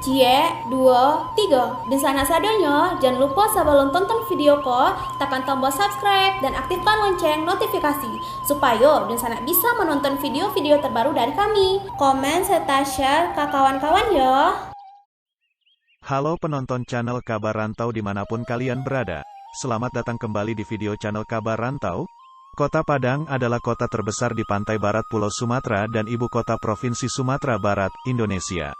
Cie, dua, tiga. Di sana sadanya, jangan lupa sebelum tonton video ko, tekan tombol subscribe dan aktifkan lonceng notifikasi supaya di sana bisa menonton video-video terbaru dari kami. Komen serta share ke kawan-kawan ya. Halo penonton channel Kabar Rantau dimanapun kalian berada. Selamat datang kembali di video channel Kabar Rantau. Kota Padang adalah kota terbesar di pantai barat Pulau Sumatera dan ibu kota Provinsi Sumatera Barat, Indonesia.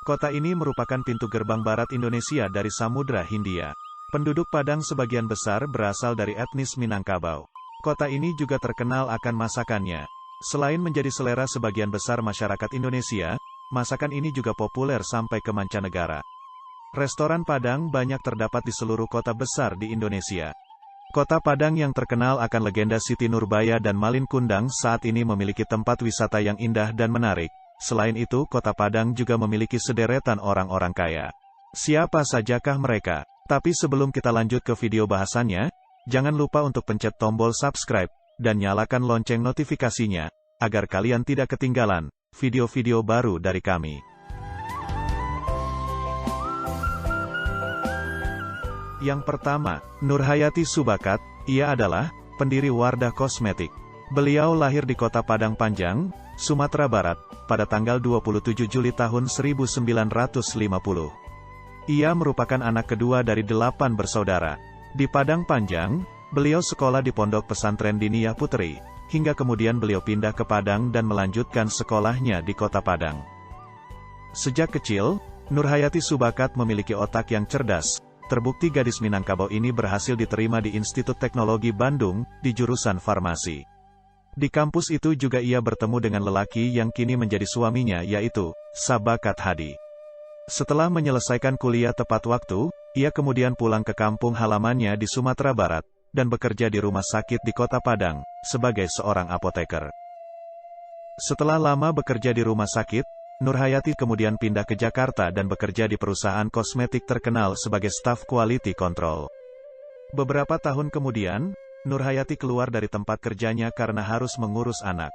Kota ini merupakan pintu gerbang barat Indonesia dari Samudra Hindia. Penduduk Padang sebagian besar berasal dari etnis Minangkabau. Kota ini juga terkenal akan masakannya. Selain menjadi selera sebagian besar masyarakat Indonesia, masakan ini juga populer sampai ke mancanegara. Restoran Padang banyak terdapat di seluruh kota besar di Indonesia. Kota Padang yang terkenal akan legenda Siti Nurbaya dan Malin Kundang saat ini memiliki tempat wisata yang indah dan menarik. Selain itu, Kota Padang juga memiliki sederetan orang-orang kaya. Siapa sajakah mereka? Tapi sebelum kita lanjut ke video bahasannya, jangan lupa untuk pencet tombol subscribe, dan nyalakan lonceng notifikasinya, agar kalian tidak ketinggalan video-video baru dari kami. Yang pertama, Nurhayati Subakat, ia adalah pendiri Wardah Kosmetik. Beliau lahir di Kota Padang Panjang, Sumatera Barat, pada tanggal 27 Juli tahun 1950. Ia merupakan anak kedua dari 8 bersaudara. Di Padang Panjang, beliau sekolah di Pondok Pesantren Diniyah Putri, hingga kemudian beliau pindah ke Padang dan melanjutkan sekolahnya di Kota Padang. Sejak kecil, Nurhayati Subakat memiliki otak yang cerdas. Terbukti gadis Minangkabau ini berhasil diterima di Institut Teknologi Bandung, di jurusan farmasi. Di kampus itu juga ia bertemu dengan lelaki yang kini menjadi suaminya yaitu, Sabakat Hadi. Setelah menyelesaikan kuliah tepat waktu, ia kemudian pulang ke kampung halamannya di Sumatera Barat, dan bekerja di rumah sakit di Kota Padang, sebagai seorang apoteker. Setelah lama bekerja di rumah sakit, Nurhayati kemudian pindah ke Jakarta dan bekerja di perusahaan kosmetik terkenal sebagai staf quality control. Beberapa tahun kemudian, Nurhayati keluar dari tempat kerjanya karena harus mengurus anak.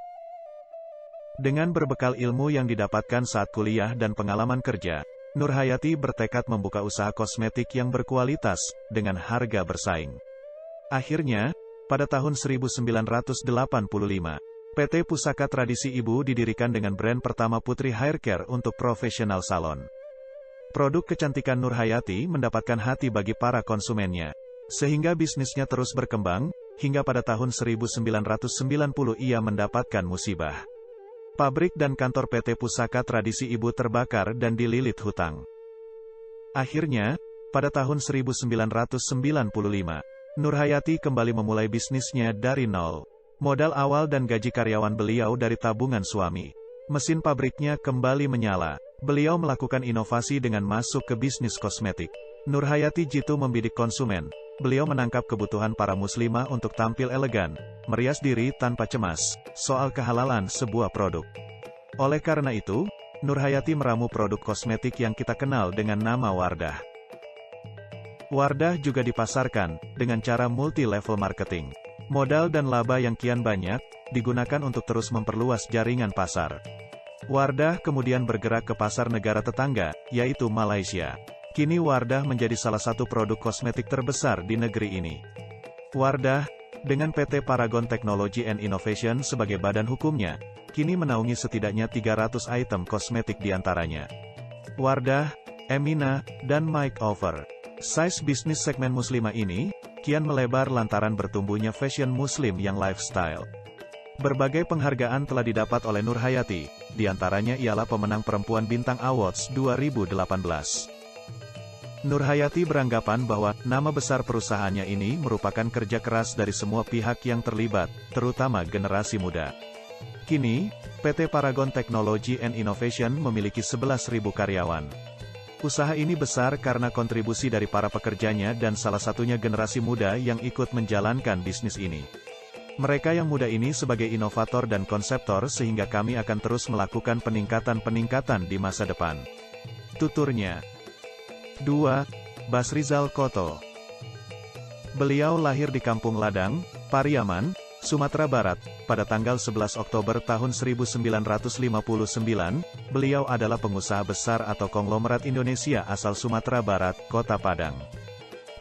Dengan berbekal ilmu yang didapatkan saat kuliah dan pengalaman kerja, Nurhayati bertekad membuka usaha kosmetik yang berkualitas, dengan harga bersaing. Akhirnya, pada tahun 1985, PT Pusaka Tradisi Ibu didirikan dengan brand pertama Putri Haircare untuk profesional salon. Produk kecantikan Nurhayati mendapatkan hati bagi para konsumennya, sehingga bisnisnya terus berkembang, hingga pada tahun 1990 ia mendapatkan musibah. Pabrik dan kantor PT Pusaka Tradisi Ibu terbakar dan dililit hutang. Akhirnya, pada tahun 1995, Nurhayati kembali memulai bisnisnya dari nol. Modal awal dan gaji karyawan beliau dari tabungan suami. Mesin pabriknya kembali menyala. Beliau melakukan inovasi dengan masuk ke bisnis kosmetik. Nurhayati jitu membidik konsumen. Beliau menangkap kebutuhan para muslimah untuk tampil elegan, merias diri tanpa cemas, soal kehalalan sebuah produk. Oleh karena itu, Nurhayati meramu produk kosmetik yang kita kenal dengan nama Wardah. Wardah juga dipasarkan, dengan cara multi-level marketing. Modal dan laba yang kian banyak, digunakan untuk terus memperluas jaringan pasar. Wardah kemudian bergerak ke pasar negara tetangga, yaitu Malaysia. Kini Wardah menjadi salah satu produk kosmetik terbesar di negeri ini. Wardah, dengan PT Paragon Technology and Innovation sebagai badan hukumnya, kini menaungi setidaknya 300 item kosmetik diantaranya. Wardah, Emina, dan Makeover. Size bisnis segmen muslimah ini, kian melebar lantaran bertumbuhnya fashion muslim yang lifestyle. Berbagai penghargaan telah didapat oleh Nurhayati, diantaranya ialah pemenang Perempuan Bintang Awards 2018. Nurhayati beranggapan bahwa nama besar perusahaannya ini merupakan kerja keras dari semua pihak yang terlibat, terutama generasi muda. Kini, PT Paragon Technology and Innovation memiliki 11.000 karyawan. Usaha ini besar karena kontribusi dari para pekerjanya dan salah satunya generasi muda yang ikut menjalankan bisnis ini. Mereka yang muda ini sebagai inovator dan konseptor sehingga kami akan terus melakukan peningkatan-peningkatan di masa depan. Tuturnya. 2. Basrizal Koto. Beliau lahir di Kampung Ladang, Pariaman, Sumatera Barat. Pada tanggal 11 Oktober tahun 1959, beliau adalah pengusaha besar atau konglomerat Indonesia asal Sumatera Barat, Kota Padang.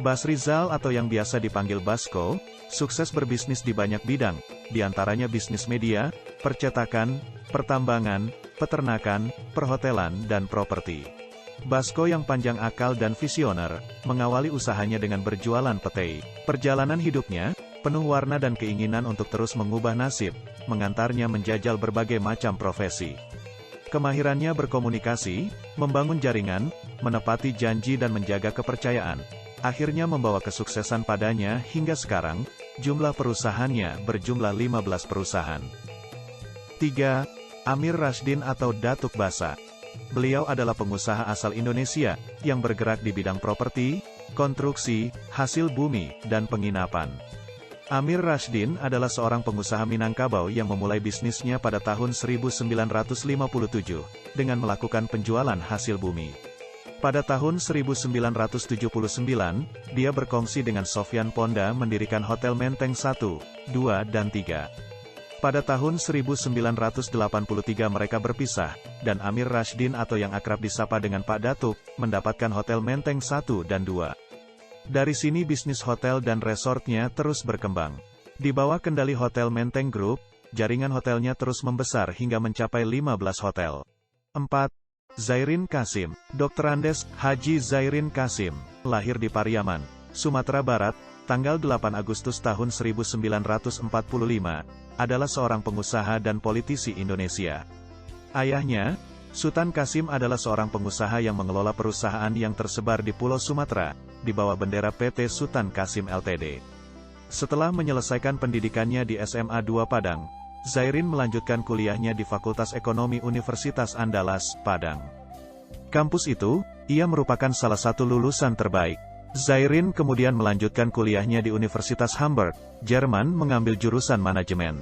Bas Rizal atau yang biasa dipanggil Basko, sukses berbisnis di banyak bidang, diantaranya bisnis media, percetakan, pertambangan, peternakan, perhotelan dan properti. Basko yang panjang akal dan visioner, mengawali usahanya dengan berjualan petai. Perjalanan hidupnya, penuh warna dan keinginan untuk terus mengubah nasib, mengantarnya menjajal berbagai macam profesi. Kemahirannya berkomunikasi, membangun jaringan, menepati janji dan menjaga kepercayaan, akhirnya membawa kesuksesan padanya hingga sekarang, jumlah perusahaannya berjumlah 15 perusahaan. 3. Amir Rashdin atau Datuk Basa. Beliau adalah pengusaha asal Indonesia, yang bergerak di bidang properti, konstruksi, hasil bumi, dan penginapan. Amir Rashdin adalah seorang pengusaha Minangkabau yang memulai bisnisnya pada tahun 1957, dengan melakukan penjualan hasil bumi. Pada tahun 1979, dia berkongsi dengan Sofyan Ponda mendirikan Hotel Menteng 1, 2 dan 3. Pada tahun 1983 mereka berpisah, dan Amir Rashdin atau yang akrab disapa dengan Pak Datuk, mendapatkan Hotel Menteng 1 dan 2. Dari sini bisnis hotel dan resortnya terus berkembang. Di bawah kendali Hotel Menteng Group, jaringan hotelnya terus membesar hingga mencapai 15 hotel. 4. Zairin Kasim. Dr. Andes Haji Zairin Kasim, lahir di Pariaman, Sumatera Barat, tanggal 8 Agustus tahun 1945, adalah seorang pengusaha dan politisi Indonesia. Ayahnya, Sultan Kasim adalah seorang pengusaha yang mengelola perusahaan yang tersebar di Pulau Sumatera, di bawah bendera PT Sultan Kasim Ltd. Setelah menyelesaikan pendidikannya di SMA 2 Padang, Zairin melanjutkan kuliahnya di Fakultas Ekonomi Universitas Andalas, Padang. Kampus itu, ia merupakan salah satu lulusan terbaik. Zairin kemudian melanjutkan kuliahnya di Universitas Hamburg, Jerman mengambil jurusan manajemen.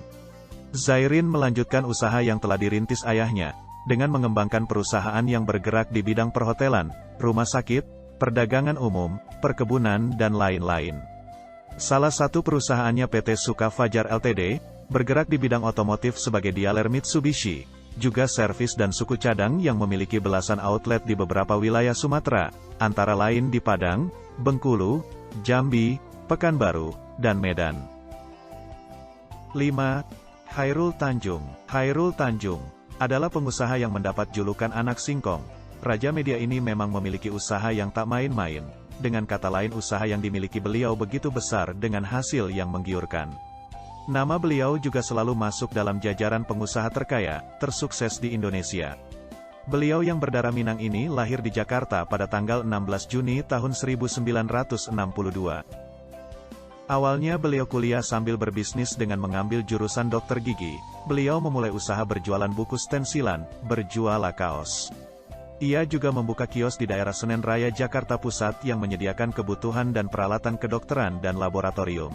Zairin melanjutkan usaha yang telah dirintis ayahnya, dengan mengembangkan perusahaan yang bergerak di bidang perhotelan, rumah sakit, perdagangan umum, perkebunan dan lain-lain. Salah satu perusahaannya PT Suka Fajar Ltd, bergerak di bidang otomotif sebagai dealer Mitsubishi, juga servis dan suku cadang yang memiliki belasan outlet di beberapa wilayah Sumatera, antara lain di Padang, Bengkulu, Jambi, Pekanbaru, dan Medan. 5. Khairul Tanjung. Khairul Tanjung adalah pengusaha yang mendapat julukan anak singkong. Raja media ini memang memiliki usaha yang tak main-main. Dengan kata lain, usaha yang dimiliki beliau begitu besar dengan hasil yang menggiurkan. Nama beliau juga selalu masuk dalam jajaran pengusaha terkaya, tersukses di Indonesia. Beliau yang berdarah Minang ini lahir di Jakarta pada tanggal 16 Juni tahun 1962. Awalnya beliau kuliah sambil berbisnis dengan mengambil jurusan dokter gigi. Beliau memulai usaha berjualan buku stensilan, berjualah kaos. Ia juga membuka kios di daerah Senen Raya Jakarta Pusat yang menyediakan kebutuhan dan peralatan kedokteran dan laboratorium.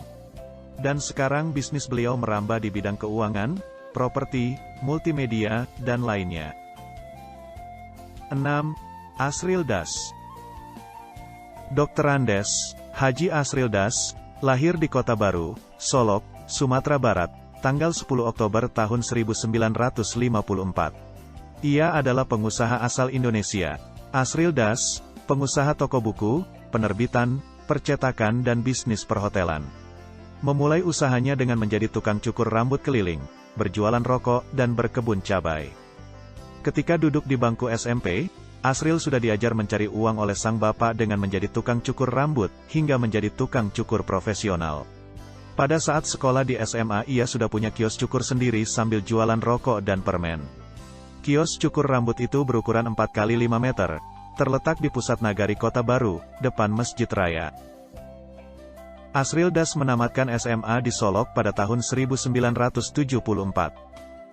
Dan sekarang bisnis beliau merambah di bidang keuangan, properti, multimedia, dan lainnya. 6. Asril Das. Dr. Andes Haji Asril Das, lahir di Kota Baru, Solok, Sumatera Barat, tanggal 10 Oktober tahun 1954. Ia adalah pengusaha asal Indonesia. Asril Das, pengusaha toko buku, penerbitan, percetakan dan bisnis perhotelan. Memulai usahanya dengan menjadi tukang cukur rambut keliling, berjualan rokok, dan berkebun cabai. Ketika duduk di bangku SMP, Asril sudah diajar mencari uang oleh sang bapak dengan menjadi tukang cukur rambut, hingga menjadi tukang cukur profesional. Pada saat sekolah di SMA ia sudah punya kios cukur sendiri sambil jualan rokok dan permen. Kios cukur rambut itu berukuran 4x5 meter, terletak di pusat nagari Kota Baru, depan Masjid Raya. Asril Das menamatkan SMA di Solok pada tahun 1974.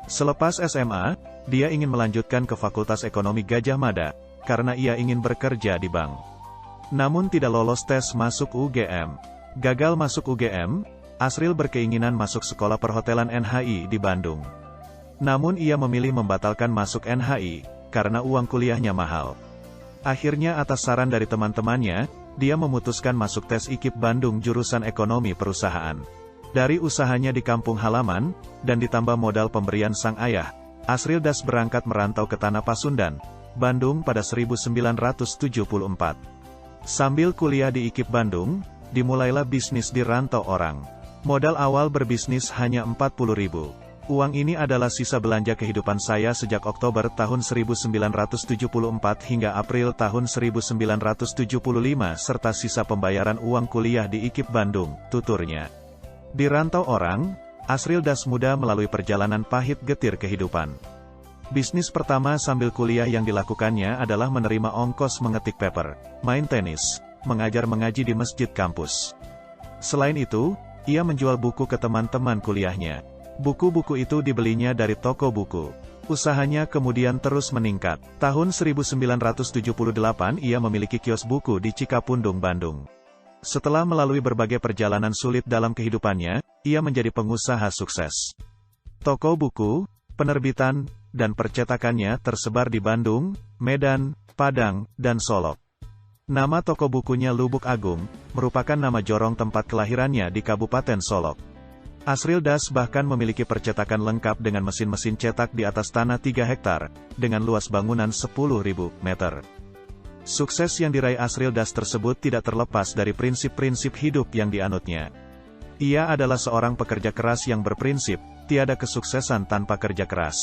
Selepas SMA, dia ingin melanjutkan ke Fakultas Ekonomi Gadjah Mada, karena ia ingin bekerja di bank. Namun tidak lolos tes masuk UGM. Gagal masuk UGM, Asril berkeinginan masuk Sekolah Perhotelan NHI di Bandung. Namun ia memilih membatalkan masuk NHI, karena uang kuliahnya mahal. Akhirnya atas saran dari teman-temannya, dia memutuskan masuk tes IKIP Bandung jurusan Ekonomi Perusahaan. Dari usahanya di kampung halaman, dan ditambah modal pemberian sang ayah, Asril Das berangkat merantau ke Tanah Pasundan, Bandung pada 1974. Sambil kuliah di IKIP Bandung, dimulailah bisnis di rantau orang. Modal awal berbisnis hanya 40.000. Uang ini adalah sisa belanja kehidupan saya sejak Oktober tahun 1974 hingga April tahun 1975 serta sisa pembayaran uang kuliah di IKIP Bandung, tuturnya. Di rantau orang, Asril Das muda melalui perjalanan pahit getir kehidupan. Bisnis pertama sambil kuliah yang dilakukannya adalah menerima ongkos mengetik paper, main tenis, mengajar mengaji di masjid kampus. Selain itu, ia menjual buku ke teman-teman kuliahnya. Buku-buku itu dibelinya dari toko buku. Usahanya kemudian terus meningkat. Tahun 1978 ia memiliki kios buku di Cikapundung, Bandung. Setelah melalui berbagai perjalanan sulit dalam kehidupannya, ia menjadi pengusaha sukses. Toko buku, penerbitan, dan percetakannya tersebar di Bandung, Medan, Padang, dan Solok. Nama toko bukunya Lubuk Agung, merupakan nama jorong tempat kelahirannya di Kabupaten Solok. Asril Das bahkan memiliki percetakan lengkap dengan mesin-mesin cetak di atas tanah 3 hektar, dengan luas bangunan 10.000 meter. Sukses yang diraih Asril Das tersebut tidak terlepas dari prinsip-prinsip hidup yang dianutnya. Ia adalah seorang pekerja keras yang berprinsip, tiada kesuksesan tanpa kerja keras.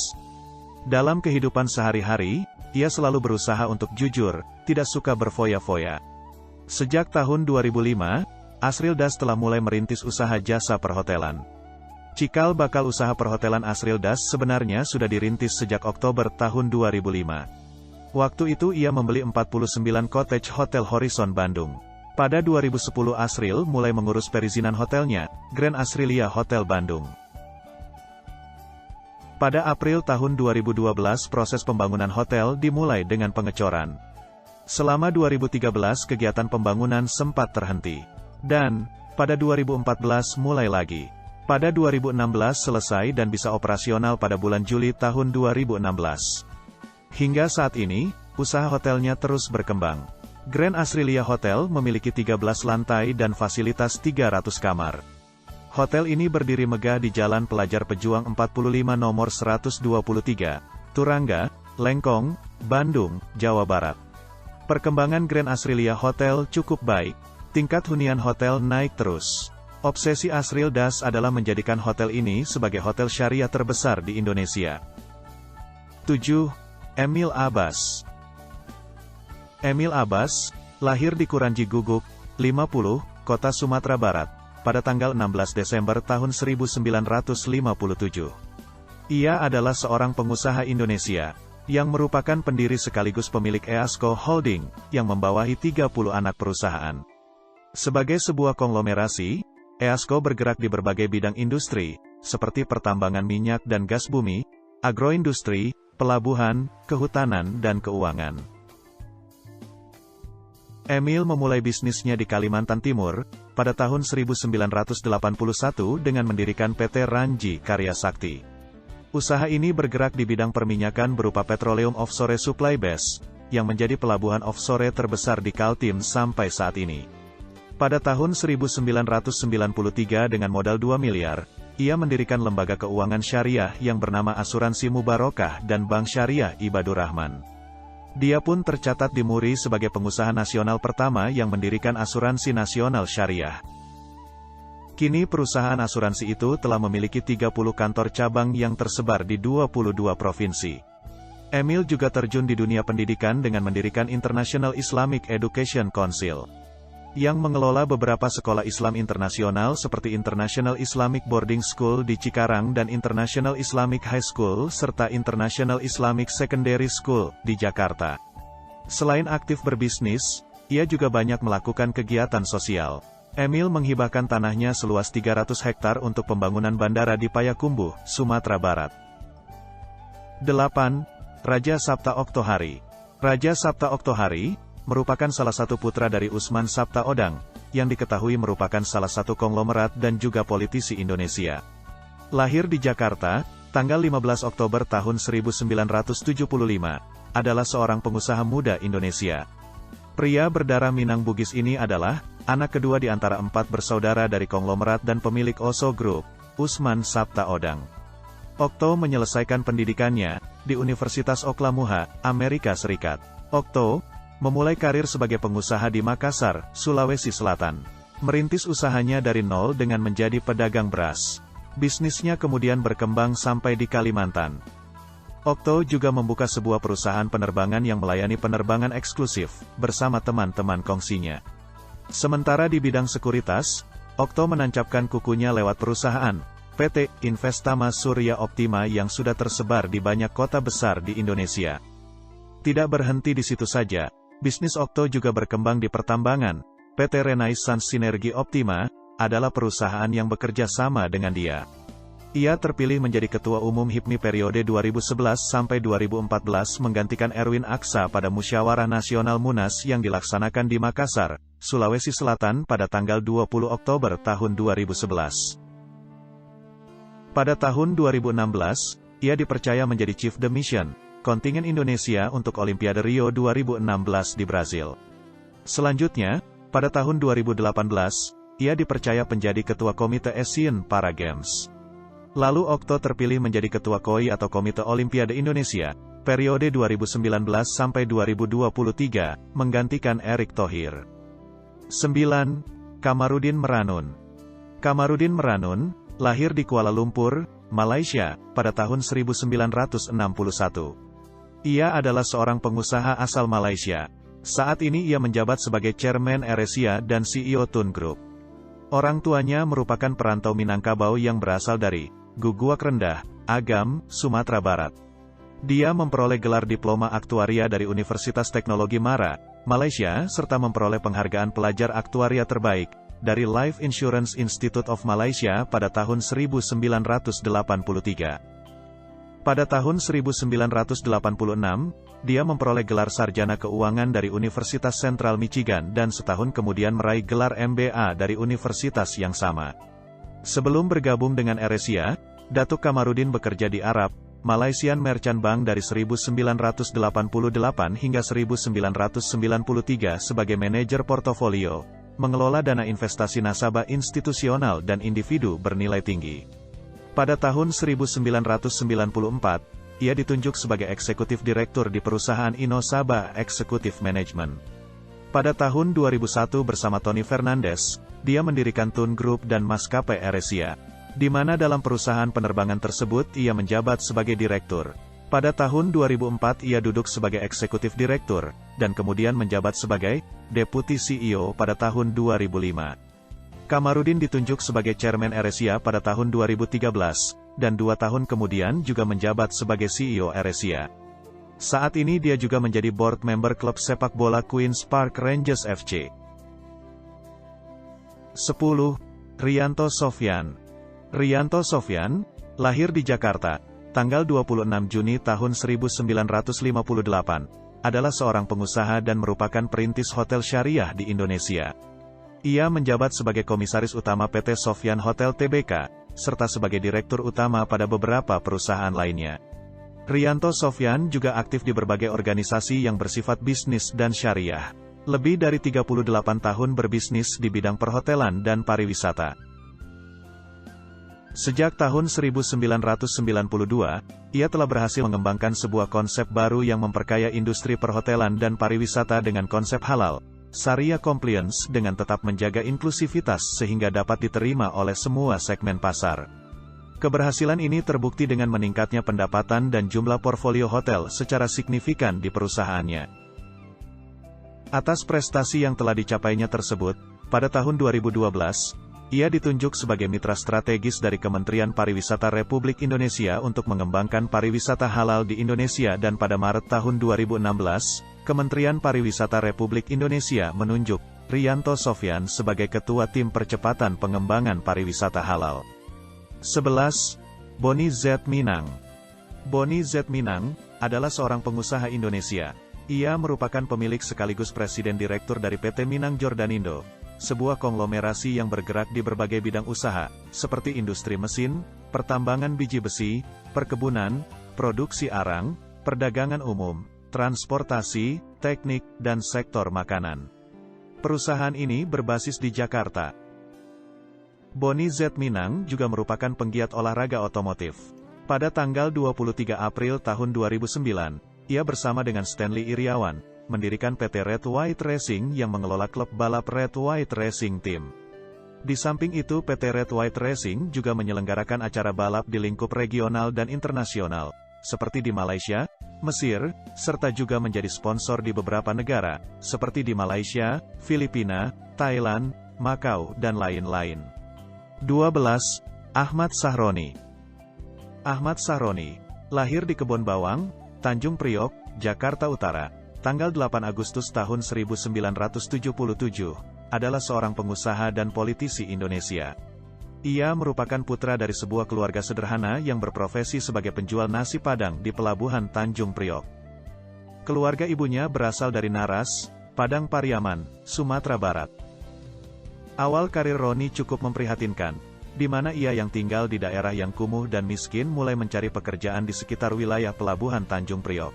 Dalam kehidupan sehari-hari, ia selalu berusaha untuk jujur, tidak suka berfoya-foya. Sejak tahun 2005, Asril Das telah mulai merintis usaha jasa perhotelan. Cikal bakal usaha perhotelan Asril Das sebenarnya sudah dirintis sejak Oktober tahun 2005. Waktu itu ia membeli 49 cottage Hotel Horizon Bandung. Pada 2010 Asril mulai mengurus perizinan hotelnya, Grand Asrilia Hotel Bandung. Pada April tahun 2012 proses pembangunan hotel dimulai dengan pengecoran. Selama 2013 kegiatan pembangunan sempat terhenti. Dan, pada 2014 mulai lagi. Pada 2016 selesai dan bisa operasional pada bulan Juli tahun 2016. Hingga saat ini, usaha hotelnya terus berkembang. Grand Asrilia Hotel memiliki 13 lantai dan fasilitas 300 kamar. Hotel ini berdiri megah di Jalan Pelajar Pejuang 45 nomor 123, Turangga, Lengkong, Bandung, Jawa Barat. Perkembangan Grand Asrilia Hotel cukup baik. Tingkat hunian hotel naik terus. Obsesi Asril Das adalah menjadikan hotel ini sebagai hotel syariah terbesar di Indonesia. 7. Emil Abbas. Emil Abbas, lahir di Kuranji Guguk, 50, Kota Sumatera Barat, pada tanggal 16 Desember tahun 1957. Ia adalah seorang pengusaha Indonesia, yang merupakan pendiri sekaligus pemilik EASCO Holding, yang membawahi 30 anak perusahaan. Sebagai sebuah konglomerasi, EASCO bergerak di berbagai bidang industri, seperti pertambangan minyak dan gas bumi, agroindustri, pelabuhan, kehutanan, dan keuangan. Emil memulai bisnisnya di Kalimantan Timur, pada tahun 1981 dengan mendirikan PT Ranji Karya Sakti. Usaha ini bergerak di bidang perminyakan berupa Petroleum Offshore Supply Base, yang menjadi pelabuhan offshore terbesar di Kaltim sampai saat ini. Pada tahun 1993 dengan modal 2 miliar, ia mendirikan lembaga keuangan syariah yang bernama Asuransi Mubarokah dan Bank Syariah Ibadur Rahman. Dia pun tercatat di Muri sebagai pengusaha nasional pertama yang mendirikan asuransi nasional syariah. Kini perusahaan asuransi itu telah memiliki 30 kantor cabang yang tersebar di 22 provinsi. Emil juga terjun di dunia pendidikan dengan mendirikan International Islamic Education Council, yang mengelola beberapa sekolah Islam internasional seperti International Islamic Boarding School di Cikarang dan International Islamic High School serta International Islamic Secondary School di Jakarta. Selain aktif berbisnis, ia juga banyak melakukan kegiatan sosial. Emil menghibahkan tanahnya seluas 300 hektar untuk pembangunan bandara di Payakumbuh, Sumatera Barat. 8. Raja Sapta Oktohari. Raja Sapta Oktohari merupakan salah satu putra dari Usman Sabta Odang, yang diketahui merupakan salah satu konglomerat dan juga politisi Indonesia. Lahir di Jakarta, tanggal 15 Oktober tahun 1975, adalah seorang pengusaha muda Indonesia. Pria berdarah Minang Bugis ini adalah anak kedua di antara 4 bersaudara dari konglomerat dan pemilik Oso Group, Usman Sabta Odang. Okto menyelesaikan pendidikannya di Universitas Oklahoma, Amerika Serikat. Okto memulai karir sebagai pengusaha di Makassar, Sulawesi Selatan. Merintis usahanya dari nol dengan menjadi pedagang beras. Bisnisnya kemudian berkembang sampai di Kalimantan. Okto juga membuka sebuah perusahaan penerbangan yang melayani penerbangan eksklusif, bersama teman-teman kongsinya. Sementara di bidang sekuritas, Okto menancapkan kukunya lewat perusahaan, PT Investama Surya Optima yang sudah tersebar di banyak kota besar di Indonesia. Tidak berhenti di situ saja, bisnis Okto juga berkembang di pertambangan. PT Renaissance Sinergi Optima adalah perusahaan yang bekerja sama dengan dia. Ia terpilih menjadi Ketua Umum HIPMI periode 2011 sampai 2014 menggantikan Erwin Aksa pada Musyawarah Nasional Munas yang dilaksanakan di Makassar, Sulawesi Selatan pada tanggal 20 Oktober tahun 2011. Pada tahun 2016, ia dipercaya menjadi Chief de Mission kontingen Indonesia untuk Olimpiade Rio 2016 di Brazil. Selanjutnya, pada tahun 2018, ia dipercaya menjadi Ketua Komite Asian Para Games. Lalu Okto terpilih menjadi Ketua KOI atau Komite Olimpiade Indonesia, periode 2019 sampai 2023, menggantikan Erick Thohir. 9. Kamarudin Meranun. Kamarudin Meranun lahir di Kuala Lumpur, Malaysia, pada tahun 1961. Ia adalah seorang pengusaha asal Malaysia. Saat ini ia menjabat sebagai Chairman AirAsia dan CEO Tun Group. Orang tuanya merupakan perantau Minangkabau yang berasal dari Guguak Rendah, Agam, Sumatera Barat. Dia memperoleh gelar diploma aktuaria dari Universitas Teknologi Mara, Malaysia, serta memperoleh penghargaan pelajar aktuaria terbaik dari Life Insurance Institute of Malaysia pada tahun 1983. Pada tahun 1986, dia memperoleh gelar sarjana keuangan dari Universitas Central Michigan dan setahun kemudian meraih gelar MBA dari universitas yang sama. Sebelum bergabung dengan AirAsia, Datuk Kamarudin bekerja di Arab, Malaysian Merchant Bank dari 1988 hingga 1993 sebagai manajer portofolio, mengelola dana investasi nasabah institusional dan individu bernilai tinggi. Pada tahun 1994, ia ditunjuk sebagai eksekutif direktur di perusahaan Inosaba Executive Management. Pada tahun 2001 bersama Tony Fernandes, dia mendirikan Tun Group dan maskapai AirAsia, di mana dalam perusahaan penerbangan tersebut ia menjabat sebagai direktur. Pada tahun 2004 ia duduk sebagai eksekutif direktur, dan kemudian menjabat sebagai Deputi CEO pada tahun 2005. Kamarudin ditunjuk sebagai Chairman AirAsia pada tahun 2013, dan 2 tahun kemudian juga menjabat sebagai CEO AirAsia. Saat ini dia juga menjadi board member klub sepak bola Queen's Park Rangers FC. 10. Riyanto Sofyan. Riyanto Sofyan lahir di Jakarta, tanggal 26 Juni tahun 1958, adalah seorang pengusaha dan merupakan perintis hotel syariah di Indonesia. Ia menjabat sebagai komisaris utama PT Sofyan Hotel Tbk, serta sebagai direktur utama pada beberapa perusahaan lainnya. Riyanto Sofyan juga aktif di berbagai organisasi yang bersifat bisnis dan syariah. Lebih dari 38 tahun berbisnis di bidang perhotelan dan pariwisata. Sejak tahun 1992, ia telah berhasil mengembangkan sebuah konsep baru yang memperkaya industri perhotelan dan pariwisata dengan konsep halal, Sharia compliance dengan tetap menjaga inklusivitas sehingga dapat diterima oleh semua segmen pasar. Keberhasilan ini terbukti dengan meningkatnya pendapatan dan jumlah portfolio hotel secara signifikan di perusahaannya. Atas prestasi yang telah dicapainya tersebut, pada tahun 2012, ia ditunjuk sebagai mitra strategis dari Kementerian Pariwisata Republik Indonesia untuk mengembangkan pariwisata halal di Indonesia dan pada Maret tahun 2016, Kementerian Pariwisata Republik Indonesia menunjuk Riyanto Sofyan sebagai Ketua Tim Percepatan Pengembangan Pariwisata Halal. 11. Boni Z Minang. Boni Z Minang adalah seorang pengusaha Indonesia. Ia merupakan pemilik sekaligus presiden direktur dari PT Minang Jordanindo, sebuah konglomerasi yang bergerak di berbagai bidang usaha, seperti industri mesin, pertambangan biji besi, perkebunan, produksi arang, perdagangan umum, transportasi, teknik, dan sektor makanan. Perusahaan ini berbasis di Jakarta. Boni Z Minang juga merupakan penggiat olahraga otomotif. Pada tanggal 23 April tahun 2009, ia bersama dengan Stanley Iriawan, mendirikan PT Red White Racing yang mengelola klub balap Red White Racing Team. Di samping itu PT Red White Racing juga menyelenggarakan acara balap di lingkup regional dan internasional, seperti di Malaysia, Mesir, serta juga menjadi sponsor di beberapa negara, seperti di Malaysia, Filipina, Thailand, Makau, dan lain-lain. 12. Ahmad Sahroni. Ahmad Sahroni, lahir di Kebon Bawang, Tanjung Priok, Jakarta Utara, tanggal 8 Agustus tahun 1977, adalah seorang pengusaha dan politisi Indonesia. Ia merupakan putra dari sebuah keluarga sederhana yang berprofesi sebagai penjual nasi Padang di Pelabuhan Tanjung Priok. Keluarga ibunya berasal dari Naras, Padang Pariaman, Sumatera Barat. Awal karir Roni cukup memprihatinkan, di mana ia yang tinggal di daerah yang kumuh dan miskin mulai mencari pekerjaan di sekitar wilayah Pelabuhan Tanjung Priok.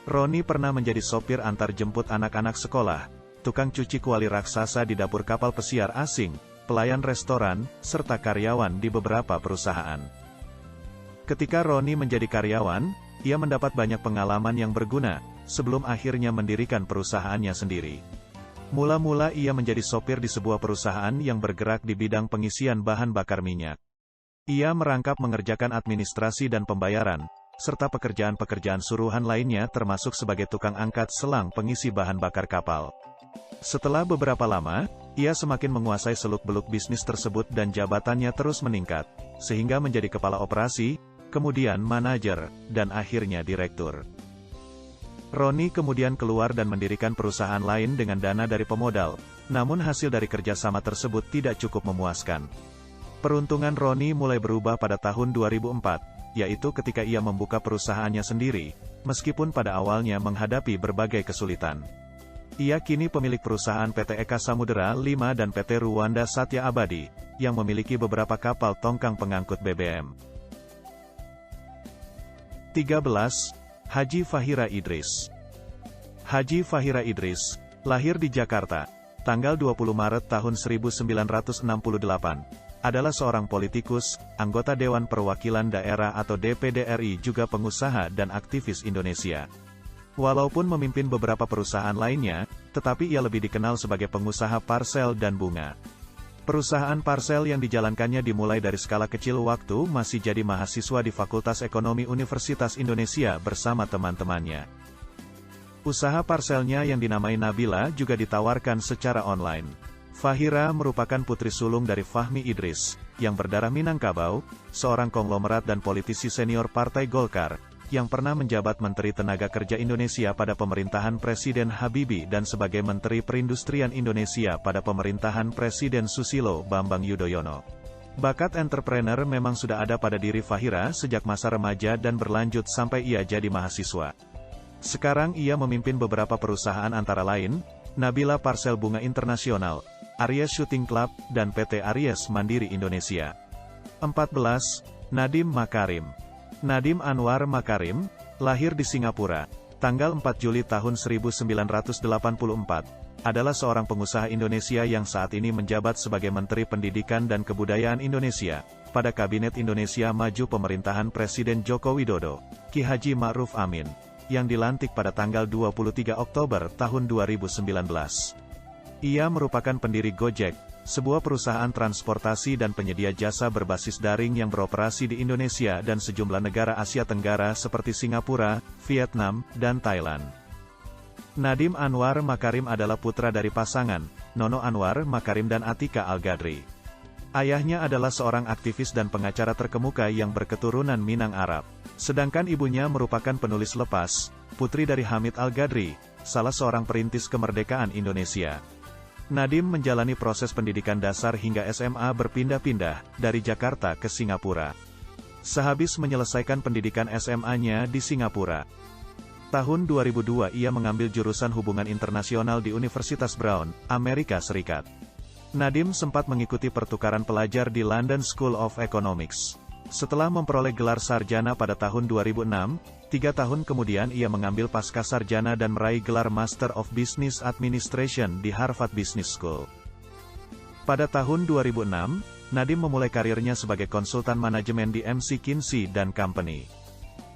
Roni pernah menjadi sopir antar jemput anak-anak sekolah, tukang cuci kuali raksasa di dapur kapal pesiar asing, pelayan restoran, serta karyawan di beberapa perusahaan. Ketika Roni menjadi karyawan, ia mendapat banyak pengalaman yang berguna, sebelum akhirnya mendirikan perusahaannya sendiri. Mula-mula ia menjadi sopir di sebuah perusahaan yang bergerak di bidang pengisian bahan bakar minyak. Ia merangkap mengerjakan administrasi dan pembayaran, serta pekerjaan-pekerjaan suruhan lainnya termasuk sebagai tukang angkat selang pengisi bahan bakar kapal. Setelah beberapa lama, ia semakin menguasai seluk-beluk bisnis tersebut dan jabatannya terus meningkat, sehingga menjadi kepala operasi, kemudian manajer, dan akhirnya direktur. Roni kemudian keluar dan mendirikan perusahaan lain dengan dana dari pemodal, namun hasil dari kerjasama tersebut tidak cukup memuaskan. Peruntungan Roni mulai berubah pada tahun 2004, yaitu ketika ia membuka perusahaannya sendiri, meskipun pada awalnya menghadapi berbagai kesulitan. Ia kini pemilik perusahaan PT Eka Samudera 5 dan PT Ruwanda Satya Abadi, yang memiliki beberapa kapal tongkang pengangkut BBM. 13. Haji Fahira Idris. Haji Fahira Idris, lahir di Jakarta, tanggal 20 Maret tahun 1968, adalah seorang politikus, anggota Dewan Perwakilan Daerah atau DPD RI juga pengusaha dan aktivis Indonesia. Walaupun memimpin beberapa perusahaan lainnya, tetapi ia lebih dikenal sebagai pengusaha parsel dan bunga. Perusahaan parsel yang dijalankannya dimulai dari skala kecil waktu masih jadi mahasiswa di Fakultas Ekonomi Universitas Indonesia bersama teman-temannya. Usaha parselnya yang dinamai Nabila juga ditawarkan secara online. Fahira merupakan putri sulung dari Fahmi Idris, yang berdarah Minangkabau, seorang konglomerat dan politisi senior Partai Golkar, yang pernah menjabat Menteri Tenaga Kerja Indonesia pada pemerintahan Presiden Habibie dan sebagai Menteri Perindustrian Indonesia pada pemerintahan Presiden Susilo Bambang Yudhoyono. Bakat entrepreneur memang sudah ada pada diri Fahira sejak masa remaja dan berlanjut sampai ia jadi mahasiswa. Sekarang ia memimpin beberapa perusahaan antara lain, Nabila Parsel Bunga Internasional, Aries Shooting Club, dan PT Aries Mandiri Indonesia. 14. Nadiem Makarim. Nadiem Anwar Makarim, lahir di Singapura, tanggal 4 Juli tahun 1984, adalah seorang pengusaha Indonesia yang saat ini menjabat sebagai Menteri Pendidikan dan Kebudayaan Indonesia, pada Kabinet Indonesia Maju pemerintahan Presiden Joko Widodo, Ki Haji Ma'ruf Amin, yang dilantik pada tanggal 23 Oktober tahun 2019. Ia merupakan pendiri Gojek, sebuah perusahaan transportasi dan penyedia jasa berbasis daring yang beroperasi di Indonesia dan sejumlah negara Asia Tenggara seperti Singapura, Vietnam, dan Thailand. Nadiem Anwar Makarim adalah putra dari pasangan, Nono Anwar Makarim dan Atika Al-Gadri. Ayahnya adalah seorang aktivis dan pengacara terkemuka yang berketurunan Minang Arab. Sedangkan ibunya merupakan penulis lepas, putri dari Hamid Al-Gadri, salah seorang perintis kemerdekaan Indonesia. Nadiem menjalani proses pendidikan dasar hingga SMA berpindah-pindah, dari Jakarta ke Singapura. Sehabis menyelesaikan pendidikan SMA-nya di Singapura, tahun 2002 ia mengambil jurusan Hubungan Internasional di Universitas Brown, Amerika Serikat. Nadiem sempat mengikuti pertukaran pelajar di London School of Economics. Setelah memperoleh gelar sarjana pada tahun 2006, 3 tahun kemudian ia mengambil pascasarjana dan meraih gelar Master of Business Administration di Harvard Business School. Pada tahun 2006, Nadiem memulai karirnya sebagai konsultan manajemen di McKinsey & Company.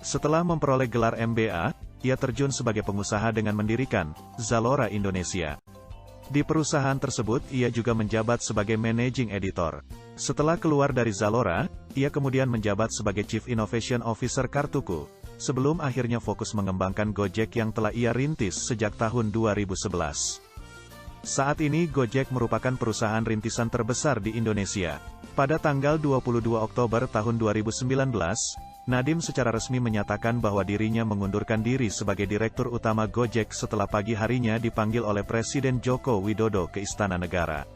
Setelah memperoleh gelar MBA, ia terjun sebagai pengusaha dengan mendirikan Zalora Indonesia. Di perusahaan tersebut ia juga menjabat sebagai Managing Editor. Setelah keluar dari Zalora, ia kemudian menjabat sebagai Chief Innovation Officer Kartuku, sebelum akhirnya fokus mengembangkan Gojek yang telah ia rintis sejak tahun 2011. Saat ini Gojek merupakan perusahaan rintisan terbesar di Indonesia. Pada tanggal 22 Oktober tahun 2019, Nadiem secara resmi menyatakan bahwa dirinya mengundurkan diri sebagai Direktur Utama Gojek setelah pagi harinya dipanggil oleh Presiden Joko Widodo ke Istana Negara.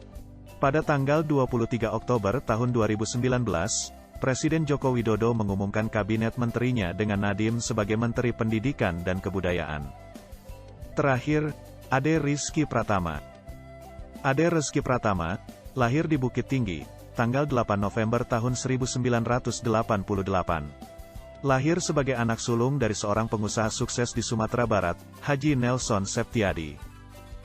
Pada tanggal 23 Oktober tahun 2019, Presiden Joko Widodo mengumumkan kabinet menterinya dengan Nadiem sebagai Menteri Pendidikan dan Kebudayaan. Terakhir, Ade Rizky Pratama. Ade Rizky Pratama, lahir di Bukit Tinggi, tanggal 8 November tahun 1988. Lahir sebagai anak sulung dari seorang pengusaha sukses di Sumatera Barat, Haji Nelson Septiadi.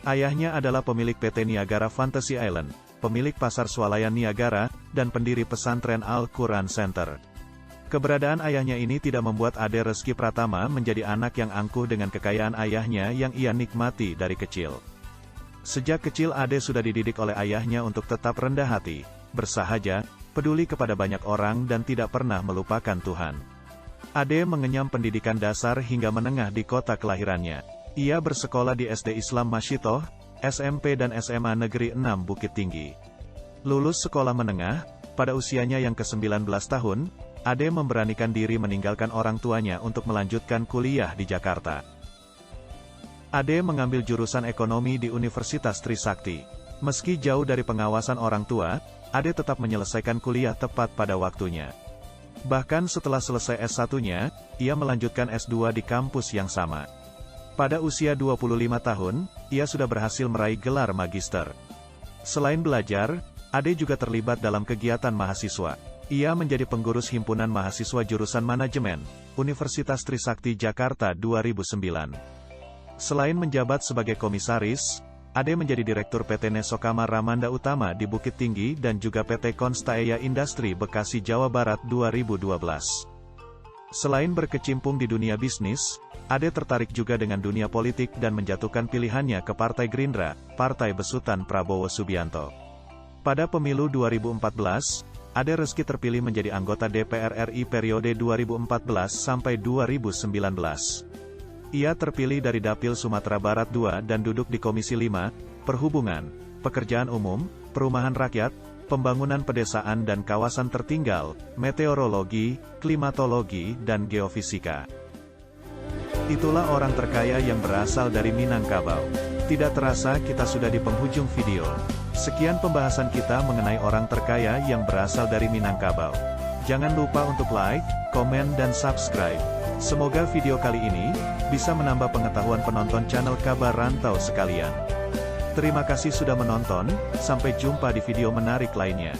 Ayahnya adalah pemilik PT Niagara Fantasy Island, pemilik pasar swalayan Niagara, dan pendiri pesantren Al-Quran Center. Keberadaan ayahnya ini tidak membuat Ade Rizky Pratama menjadi anak yang angkuh dengan kekayaan ayahnya yang ia nikmati dari kecil. Sejak kecil Ade sudah dididik oleh ayahnya untuk tetap rendah hati, bersahaja, peduli kepada banyak orang dan tidak pernah melupakan Tuhan. Ade mengenyam pendidikan dasar hingga menengah di kota kelahirannya. Ia bersekolah di SD Islam Masyitoh, SMP dan SMA Negeri 6 Bukit Tinggi. Lulus sekolah menengah, pada usianya yang ke-19 tahun, Ade memberanikan diri meninggalkan orang tuanya untuk melanjutkan kuliah di Jakarta. Ade mengambil jurusan ekonomi di Universitas Trisakti. Meski jauh dari pengawasan orang tua, Ade tetap menyelesaikan kuliah tepat pada waktunya. Bahkan setelah selesai S1-nya, ia melanjutkan S2 di kampus yang sama. Pada usia 25 tahun, ia sudah berhasil meraih gelar magister. Selain belajar, Ade juga terlibat dalam kegiatan mahasiswa. Ia menjadi pengurus Himpunan Mahasiswa Jurusan Manajemen, Universitas Trisakti Jakarta 2009. Selain menjabat sebagai komisaris, Ade menjadi Direktur PT Nesokama Ramanda Utama di Bukit Tinggi dan juga PT Konstaeya Industri Bekasi Jawa Barat 2012. Selain berkecimpung di dunia bisnis, Ade tertarik juga dengan dunia politik dan menjatuhkan pilihannya ke Partai Gerindra, partai besutan Prabowo Subianto. Pada pemilu 2014, Ade Rizky terpilih menjadi anggota DPR RI periode 2014 sampai 2019. Ia terpilih dari Dapil Sumatera Barat II dan duduk di Komisi 5, Perhubungan, Pekerjaan Umum, Perumahan Rakyat, Pembangunan Pedesaan dan Kawasan Tertinggal, Meteorologi, Klimatologi, dan Geofisika. Itulah orang terkaya yang berasal dari Minangkabau. Tidak terasa kita sudah di penghujung video. Sekian pembahasan kita mengenai orang terkaya yang berasal dari Minangkabau. Jangan lupa untuk like, komen dan subscribe. Semoga video kali ini bisa menambah pengetahuan penonton channel Kabar Rantau sekalian. Terima kasih sudah menonton, sampai jumpa di video menarik lainnya.